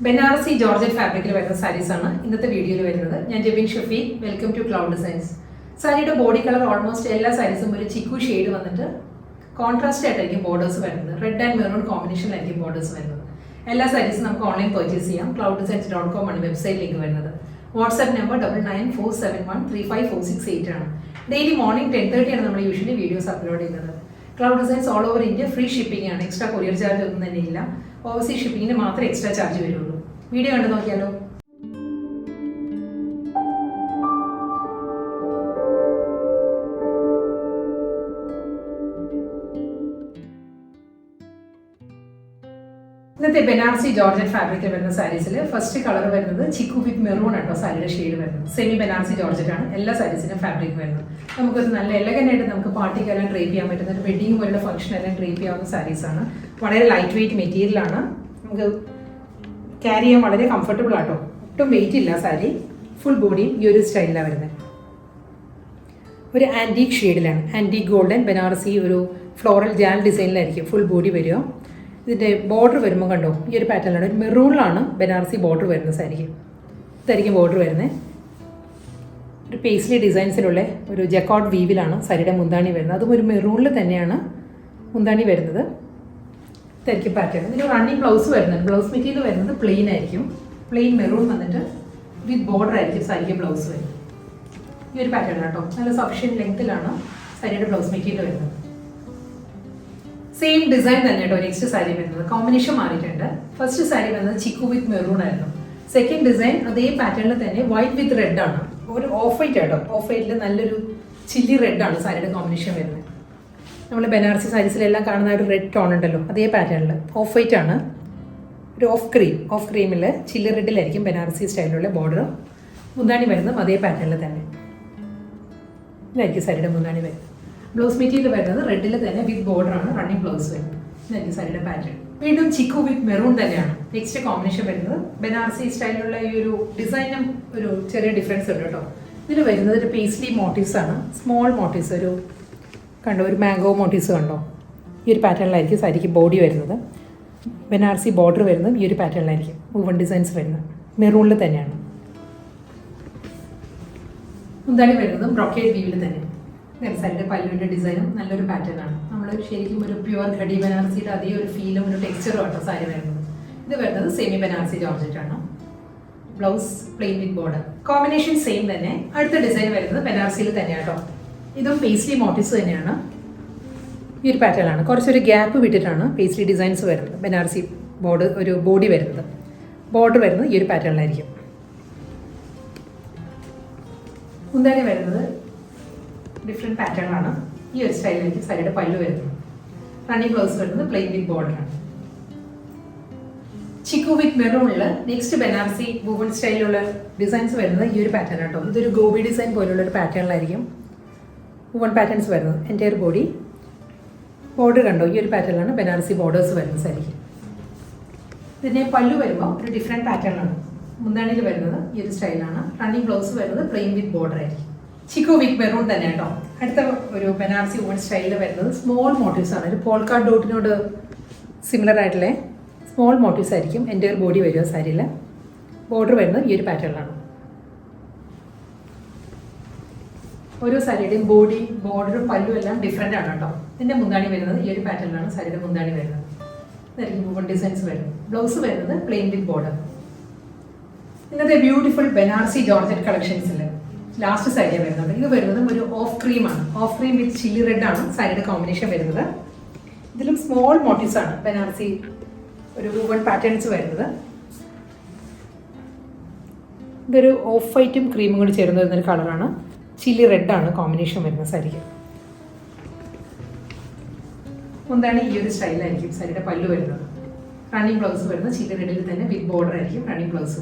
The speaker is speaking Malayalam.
ബനാറസി ജോർജറ്റ് ഫാബ്രിക്കിൽ വരുന്ന സാരീസ് ആണ് ഇന്നത്തെ വീഡിയോയിൽ വരുന്നത്. ഞാൻ Jebin Shafi. Welcome to cloud designs. സാരിയുടെ ബോഡി കളർ ഓൾമോസ്റ്റ് എല്ലാ സാരീസും ഒരു ചിക്കു ഷെയ്ഡ് വന്നിട്ട് കോൺട്രാസ്റ്റ് ആയിട്ടായിരിക്കും ബോർഡേഴ്സ് വരുന്നത്. റെഡ് ആൻഡ് മെറൂൺ കോമ്പിനേഷനിലായിരിക്കും ബോർഡേഴ്സ് വരുന്നത്. എല്ലാ സാരീസും നമുക്ക് ഓൺലൈൻ പർച്ചേസ് ചെയ്യാം. clouddesigns.com ആണ് വെബ്സൈറ്റ് ലിങ്ക് വരുന്നത്. വാട്സ്ആപ്പ് നമ്പർ 9947135468 ആണ്. ഡെയിലി മോർണിംഗ് 10:30 ആണ് നമ്മൾ യൂഷ്വലി വീഡിയോസ് അപ്ലോഡ് ചെയ്യുന്നത്. Cloud designs all over India free shipping ആണ്. എക്സ്ട്രാ കൊറിയർ ചാർജ് ഒന്നും തന്നെ ഇല്ല. ഓവർസീസ് ഷിപ്പിങ്ങിന് മാത്രമേ എക്സ്ട്രാ ചാർജ് വരുള്ളൂ. വീഡിയോ കണ്ടു നോക്കിയാലോ. ഇന്നത്തെ ബനാറസി ജോർജറ്റ് ഫാബ്രിക്കിൽ വരുന്ന സാരീസിൽ ഫസ്റ്റ് കളർ വരുന്നത് ചിക്കു വിത്ത് മെറൂൺ ആട്ടോ സാരിയുടെ ഷെയ്ഡ് വരുന്നത്. സെമി ബനാറസി ജോർജറ്റ് ആണ് എല്ലാ സാരീസിനും ഫാബ്രിക് വരുന്നത്. നമുക്കൊരു നല്ല എലഗൻ്റ് നമുക്ക് പാർട്ടിക്കെല്ലാം ഡ്രേപ്പ് ചെയ്യാൻ പറ്റുന്ന ഒരു വെഡിങ് പോലുള്ള ഫംഗ്ഷൻ എല്ലാം ഡ്രേപ്പ് ചെയ്യാവുന്ന സാരീസാണ്. വളരെ ലൈറ്റ് വെയിറ്റ് മെറ്റീരിയലാണ്. നമുക്ക് ക്യാരി ചെയ്യാൻ വളരെ കംഫർട്ടബിൾ ആട്ടോ. ഒട്ടും വെയിറ്റ് ഇല്ല സാരി. ഫുൾ ബോഡിയും ഈ ഒരു സ്റ്റൈലിലാണ് വരുന്നത്. ഒരു ആൻറ്റീക് ഷെയ്ഡിലാണ്. ആൻറ്റീക് ഗോൾഡൻ ബനാറസി ഒരു ഫ്ലോറൽ ജാൽ ഡിസൈനിലായിരിക്കും ഫുൾ ബോഡി വരിക. ഇതിൻ്റെ ബോർഡർ വരുമ്പോൾ കണ്ടോ ഈ ഒരു പാറ്റേണിലാണ്. ഒരു മെറൂണിലാണ് ബനാറസി ബോർഡർ വരുന്നത് സാരിക്ക്. ഇതായിരിക്കും ബോർഡർ വരുന്നത്. ഒരു പേസ്ലി ഡിസൈൻസിലുള്ള ഒരു ജക്കോട്ട് വീവിലാണ് സാരിയുടെ മുന്താണി വരുന്നത്. അതും ഒരു മെറൂണിൽ തന്നെയാണ് മുന്താണി വരുന്നത്. ഇതായിരിക്കും പാറ്റേൺ. ഇതിന് റണ്ണിങ് ബ്ലൗസ് വരുന്നത്. ബ്ലൗസ് മെറ്റീരിയൽ വരുന്നത് പ്ലെയിൻ ആയിരിക്കും. പ്ലെയിൻ മെറൂൺ വന്നിട്ട് വിത്ത് ബോർഡർ ആയിരിക്കും സാരിക്ക് ബ്ലൗസ് വരുന്നത്. ഈ ഒരു പാറ്റേൺ കേട്ടോ. നല്ല സഫിഷ്യൻറ്റ് ലെങ്ത്തിലാണ് സാരിയുടെ ബ്ലൗസ് മെറ്റീരിയൽ വരുന്നത്. സെയിം ഡിസൈൻ തന്നെ കേട്ടോ നെക്സ്റ്റ് സാരി വരുന്നത്. കോമ്പിനേഷൻ മാറിയിട്ടുണ്ട്. ഫസ്റ്റ് സാരി വരുന്നത് ചിക്കു വിത്ത് മെറൂൺ ആയിരുന്നു. സെക്കൻഡ് ഡിസൈൻ അതേ പാറ്റേണിൽ തന്നെ വൈറ്റ് വിത്ത് റെഡ് ആണ്. ഒരു ഓഫ് വൈറ്റ് ആട്ടോ. ഓഫ് വൈറ്റിൽ നല്ലൊരു ചില്ലി റെഡ് ആണ് സാരിയുടെ കോമ്പിനേഷൻ വരുന്നത്. നമ്മൾ ബനാറസി സാരീസിലെല്ലാം കാണുന്ന ഒരു റെഡ് ടോൺ ഉണ്ടല്ലോ അതേ പാറ്റേണിൽ ഓഫ് വൈറ്റ് ആണ്. ഒരു ഓഫ് ക്രീമിൽ ചില്ലി റെഡിലായിരിക്കും ബനാറസി സ്റ്റൈലിലുള്ള ബോർഡർ. മുന്താണി വരുന്നതും അതേ പാറ്റേണിൽ തന്നെ. ഇതായിരിക്കും സാരിയുടെ മുന്താണി വരുന്നത്. ബ്ലൗസ് മെറ്റീരിയൽ വരുന്നത് റെഡിൽ തന്നെ വിത്ത് ബോർഡർ ആണ്. റണ്ണിങ് ബ്ലൗസ് വരുന്നത്. ഇതായിരിക്കും സാരിയുടെ പാറ്റേൺ. വീണ്ടും ചിക്കു വിത്ത് മെറൂൺ തന്നെയാണ് നെക്സ്റ്റ് കോമ്പിനേഷൻ വരുന്നത്. ബനാറസി സ്റ്റൈലിലുള്ള ഈ ഒരു ഡിസൈനും ഒരു ചെറിയ ഡിഫറൻസ് ഉണ്ട് കേട്ടോ. ഇതിൽ വരുന്നത് ഒരു പേസ്ലി മോട്ടീവ്സ് ആണ്. സ്മോൾ മോട്ടീവ്സ് ഒരു കണ്ടോ ഒരു മാംഗോ മോട്ടീവ്സ് കണ്ടോ. ഈ ഒരു പാറ്റേണിലായിരിക്കും സാരിക്ക് ബോഡി വരുന്നത്. ബനാറസി ബോർഡർ വരുന്നത് ഈ ഒരു പാറ്റേണിലായിരിക്കും. വുവൺ ഡിസൈൻസ് വരുന്നത് മെറൂണിൽ തന്നെയാണ്. മുന്താണി വരുന്നതും ബ്രോക്കേഡ് വീവിൽ തന്നെ. സാരിയുടെ പല്ലുവിൻ്റെ ഡിസൈനും നല്ലൊരു പാറ്റേൺ ആണ്. നമ്മൾ ശരിക്കും ഒരു പ്യുവർ ഖടി ബനാറസിയുടെ അതേ ഒരു ഫീലും ഒരു ടെക്സ്ചറും ആട്ടോ സാരി വരുന്നത്. ഇത് വരുന്നത് സെമി ബനാറസി ജോർജറ്റ് ആണ്. Blouse plain with border. Combination same തന്നെ. അടുത്ത ഡിസൈൻ വരുന്നത് ബനാറസിയിൽ തന്നെയാണ് കേട്ടോ. ഇതും പേസ്ലി മോട്ടീവ്സ് തന്നെയാണ്. ഈ ഒരു പാറ്റേൺ ആണ്. കുറച്ചൊരു ഗ്യാപ്പ് വിട്ടിട്ടാണ് പേസ്ലി ഡിസൈൻസ് വരുന്നത്. ബനാറസി ഒരു ബോഡി വരുന്നത്. ബോർഡർ വരുന്നത് ഈ ഒരു പാറ്റേണിലായിരിക്കും. മുന്താണി വരുന്നത് ഡിഫറെൻറ്റ് പാറ്റേണിലാണ്. ഈ ഒരു സ്റ്റൈലിലേക്ക് സാരിയുടെ പല്ലു വരുന്നത്. റണ്ണിങ് ബ്ലൗസ് വരുന്നത് plane with ബോർഡറാണ്. Chikoo with മെറൂണിൽ next Banarasi woven സ്റ്റൈലിലുള്ള designs വരുന്നത് ഈ ഒരു പാറ്റേൺ കേട്ടോ. ഇതൊരു ഗോബി ഡിസൈൻ പോലുള്ള ഒരു പാറ്റേണിലായിരിക്കും വുവൺ പാറ്റേൺസ് വരുന്നത്. എൻ്റയർ ബോഡി ബോർഡർ കണ്ടോ ഈ ഒരു പാറ്റേണിലാണ് ബനാറസി ബോർഡേഴ്സ് വരുന്നത് സാരിക്ക്. ഇതിൻ്റെ പല്ലു വരുമ്പോൾ ഒരു ഡിഫറെൻറ്റ് പാറ്റേണിലാണ്. മുന്താണിയിൽ വരുന്നത് ഈ ഒരു സ്റ്റൈലാണ്. റണ്ണിങ് ബ്ലൗസ് വരുന്നത് പ്ലെയിൻ വിത്ത് ബോർഡർ ആയിരിക്കും. ചിക്കു വിത്ത് മെറൂൺ തന്നെ കേട്ടോ. അടുത്ത ഒരു ബനാറസി വുവൺ സ്റ്റൈലിൽ വരുന്നത് സ്മോൾ മോട്ടീവ്സ് ആണ്. ഒരു പോൾക്കാ ഡോട്ടിനോട് സിമിലർ ആയിട്ടുള്ള സ്മോൾ മോട്ടീവ്സ് ആയിരിക്കും എൻ്റയർ ബോഡി വരിക സാരിയിൽ. ബോർഡർ വരുന്നത് ഈ ഒരു പാറ്റേണിലാണ്. ഓരോ സാരിയുടെയും ബോഡി ബോർഡറും പല്ലും എല്ലാം ഡിഫറെൻ്റ് ആണ് കേട്ടോ. ഇതിൻ്റെ മുന്താണി വരുന്നത് ഈ ഒരു പാറ്റേണിലാണ് സാരിയുടെ മുന്താണി വരുന്നത്. ഇതായിരിക്കും വുവൺ ഡിസൈൻസ് വരുന്നത്. ബ്ലൗസ് വരുന്നത് പ്ലെയിൻ വിത്ത് ബോർഡർ. ഇന്നത്തെ ബ്യൂട്ടിഫുൾ ബനാറസി ജോർജറ്റ് കളക്ഷൻസിൽ ലാസ്റ്റ് സാരിയാണ് വരുന്നത്. ഇത് വരുന്നതും ഒരു ഓഫ് ക്രീം ആണ്. Of cream with chilli red ആണ് സാരിയുടെ കോമ്പിനേഷൻ വരുന്നത്. ഇതിലും സ്മോൾ മോട്ടീവ്സ് ആണ് ബനാറസി ഒരു വുവൺ പാറ്റേൺസ് വരുന്നത്. ഇതൊരു ഓഫ് വൈറ്റും ക്രീമും കൂടി ചേർന്ന് വരുന്നൊരു കളറാണ്. ചില്ലി റെഡ് ആണ് കോമ്പിനേഷൻ വരുന്നത് സാരിക്ക്. മുന്താണി ഈ ഒരു സ്റ്റൈലായിരിക്കും സാരിയുടെ പല്ലു വരുന്നത്. റണ്ണിങ് ബ്ലൗസ് വരുന്നത് ചില്ലി റെഡിൽ തന്നെ വിത്ത് ബോർഡർ ആയിരിക്കും റണ്ണിങ് ബ്ലൗസ്.